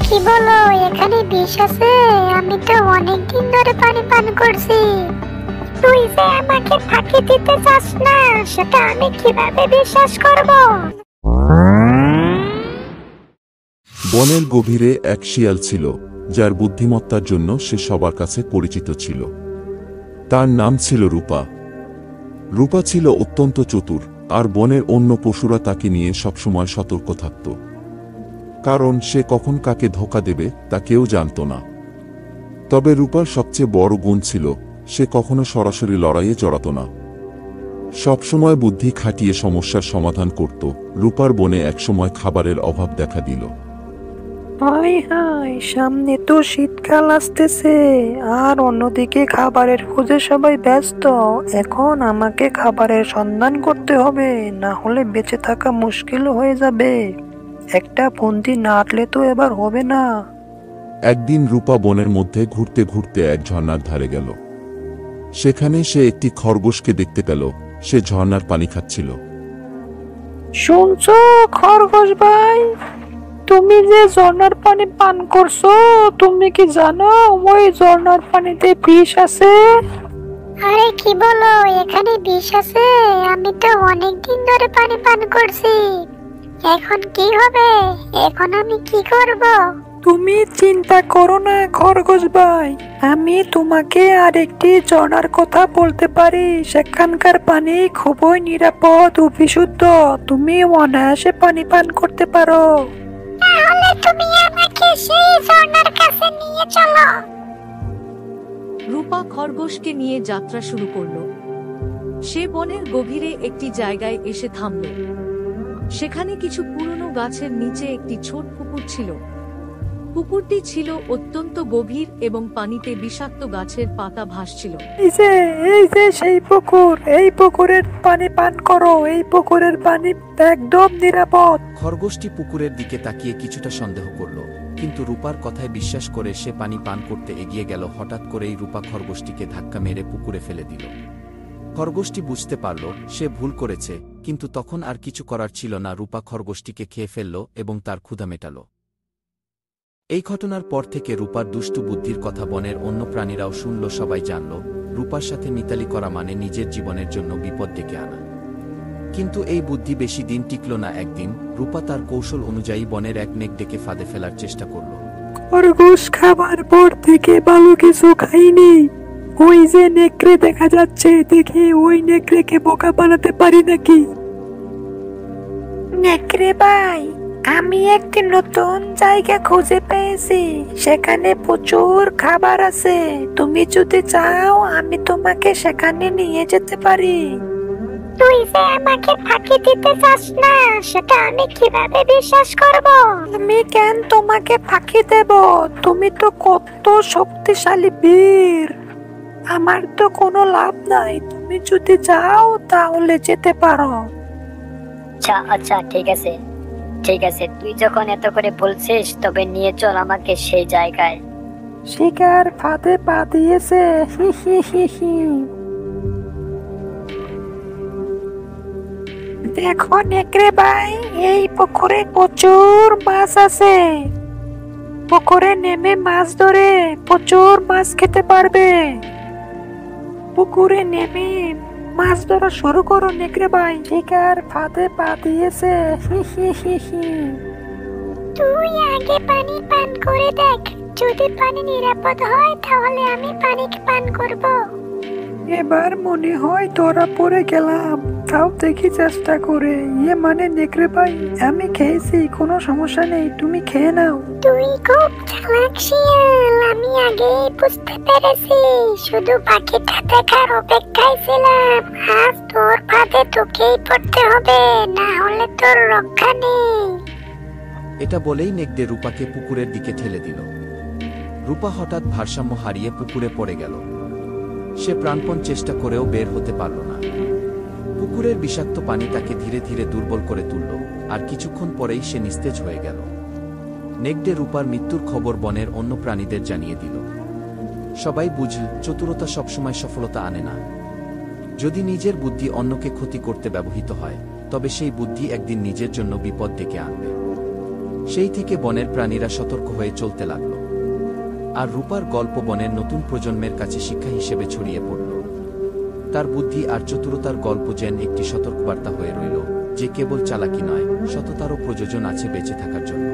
কি বলো, এখানে বিষ আছে? আমি তো অনেক দিন ধরে পানি পান করছি। তুই যে আমাকে ফাঁকি দিতে চাস না, সেটা আমি কিভাবে বিশ্বাস করব? বনের গভীরে এক শিয়াল ছিল, যার বুদ্ধিমত্তার জন্য সে সবার কাছে পরিচিত ছিল। তার নাম ছিল রূপা। রূপা ছিল অত্যন্ত চতুর, আর বনের অন্য পশুরা তাকে নিয়ে সবসময় সতর্ক থাকত, কারণ সে কখন কাকে ধোঁকা দেবে তা কেউ জানত না। তবে রূপার সবচেয়ে বড় গুণ ছিল, সে কখনো সরাসরি লড়াইয়ে জড়াত না। সবসময় বুদ্ধি খাটিয়ে সমস্যার সমাধান করত। রূপার বনে একসময় খাবারের অভাব দেখা দিল। হাই হাই, সামনে তো শীতকাল আসতেছে, আর অন্যদিকে খাবারের খোঁজে সবাই ব্যস্ত। এখন আমাকে খাবারের সন্ধান করতে হবে, না হলে বেঁচে থাকা মুশকিল হয়ে যাবে। একটা ফন্দি না আটলে তো এবার হবে না। একদিন রূপা বনের মধ্যে ঘুরতে ঘুরতে এক ঝর্ণার ধারে গেল। সেখানে সে একটি খরগোশকে দেখতে পেল। সে ঝর্ণার পানি খাচ্ছিল। শুনছো খরগোশ ভাই, তুমি যে ঝর্ণার পানি পান করছো, তুমি কি জানো ওই ঝর্ণার পানিতে বিষ আছে? আরে কি বলো, এখানে বিষ আছে? আমি তো অনেক দিন ধরে পানি পান করছি। এখন কি হবে? এখন আমি কি করব? তুমি চিন্তা করো না খরগোশ ভাই, আমি তোমাকে আরেকটি ঝর্ণার কথা বলতে পারি। সেখানকার পানি খুবই নিরাপদ ও বিশুদ্ধ, তুমি অনায়াসে পানি পান করতে পারো। তাহলে তুমি আমাকে সেই ঝর্ণার কাছে নিয়ে চলো। রূপা খরগোশকে নিয়ে যাত্রা শুরু করলো। সে বনের গভীরে একটি জায়গায় এসে থামল। সেখানে কিছু পুরনো গাছের নিচে একটি ছোট পুকুর ছিল। পুকুরটি ছিল অত্যন্ত গভীর এবং পানিতে বিষাক্ত গাছের পাতা ভাসছিল। এই যে সেই পুকুর, এই পুকুরের পানি পান করো, এই পুকুরের পানি একদম নিরাপদ। খরগোশটি পুকুরের দিকে তাকিয়ে কিছুটা সন্দেহ করল, কিন্তু রূপার কথায় বিশ্বাস করে সে পানি পান করতে এগিয়ে গেল। হঠাৎ করেই রূপা খরগোশটিকে ধাক্কা মেরে পুকুরে ফেলে দিল। খরগোশটি বুঝতে পারল সে ভুল করেছে, কিন্তু তখন আর কিছু করার ছিল না। রূপা খরগোশটিকে খেয়ে ফেলল এবং তার ক্ষুধা মেটাল। এই ঘটনার পর থেকে রূপার দুষ্টু বুদ্ধির কথা বনের অন্য প্রাণীরাও শুনল। সবাই জানল রূপার সাথে মিতালি করা মানে নিজের জীবনের জন্য বিপদ ডেকে আনা। কিন্তু এই বুদ্ধি বেশি দিন টিকল না। একদিন রূপা তার কৌশল অনুযায়ী বনের এক নেকড়েকে ফাঁদে ফেলার চেষ্টা করল। খরগোশ খাবার পর থেকে ভালো কিছু খাইনি। ওই যে নেকড়ে দেখা যাচ্ছে, দেখি ওই নেকড়েকে বোকা বানাতে পারি নাকি। নেকড়ে ভাই, আমি একটি নতুন জায়গা খুঁজে পেয়েছি। সেখানে প্রচুর খাবার আছে। তুমি যদি চাও আমি তোমাকে সেখানে নিয়ে যেতে পারি। তুই যে আমাকে ফাঁকি দিতে চাস না, সেটা আমি কিভাবে বিশ্বাস করব? আমি কেন তোমাকে ফাঁকি দেব? তুমি তো কত শক্তিশালী বীর। আমার তো কোনো লাভ নাই। তুমি যদি যাও তাহলে যেতে পারো। আচ্ছা আচ্ছা, ঠিক আছে ঠিক আছে, তুই যখন এত করে বলছিস তবে নিয়ে চল আমাকে সেই জায়গায়। শিকার ফাঁদে পা দিয়েছে। হি হি হি হি। দেখো নেকড়ে ভাই, এই পুকুরে প্রচুর মাছ আছে। পুকুরে নেমে মাছ ধরে প্রচুর মাছ খেতে পারবে। পুকুরে নেমে মাছ ধরা শুরু করো নেকড়ে ভাই। শিকার ফাঁদে পা দিয়েছে। হি হি হি হি। তুই আগে পানি পান করে দেখ, যদি পানি নিরাপদ হয় তাহলে আমি পানি পান করব। এবার মনে হয় ধরা পড়ে গেলাম। তাও দেখি চেষ্টা করে। মানে নেকড়ে ভাই, আমি খেয়েছি, কোনো সমস্যা নেই, তুমি খেয়ে নাও। তুই খুব চালাক শিয়াল, আমি আগেই বুঝতে পেরেছি। শুধু পাখিটা দেখার অপেক্ষায় ছিলাম। আজ তোর ফাঁদে তোকেই পড়তে হবে, না হলে তোর রক্ষা নেই। এটা বলেই নেকড়ে রূপাকে পুকুরের দিকে ঠেলে দিল। রূপা হঠাৎ ভারসাম্য হারিয়ে পুকুরে পড়ে গেল। সে প্রাণপণ চেষ্টা করেও বের হতে পারল না। পুকুরের বিষাক্ত পানি তাকে ধীরে ধীরে দুর্বল করে তুলল, আর কিছুক্ষণ পরেই সে নিস্তেজ হয়ে গেল। নেকড়ে রূপার মৃত্যুর খবর বনের অন্য প্রাণীদের জানিয়ে দিল। সবাই বুঝল চতুরতা সবসময় সফলতা আনে না। যদি নিজের বুদ্ধি অন্যকে ক্ষতি করতে ব্যবহৃত হয়, তবে সেই বুদ্ধি একদিন নিজের জন্য বিপদ ডেকে আনবে। সেই থেকে বনের প্রাণীরা সতর্ক হয়ে চলতে লাগল। আর রূপার গল্প বনের নতুন প্রজন্মের কাছে শিক্ষা হিসেবে ছড়িয়ে পড়ল। তার বুদ্ধি আর চতুরতার গল্প যেন একটি সতর্কবার্তা হয়ে রইল যে কেবল চালাকি নয়, সততারও প্রয়োজন আছে বেঁচে থাকার জন্য।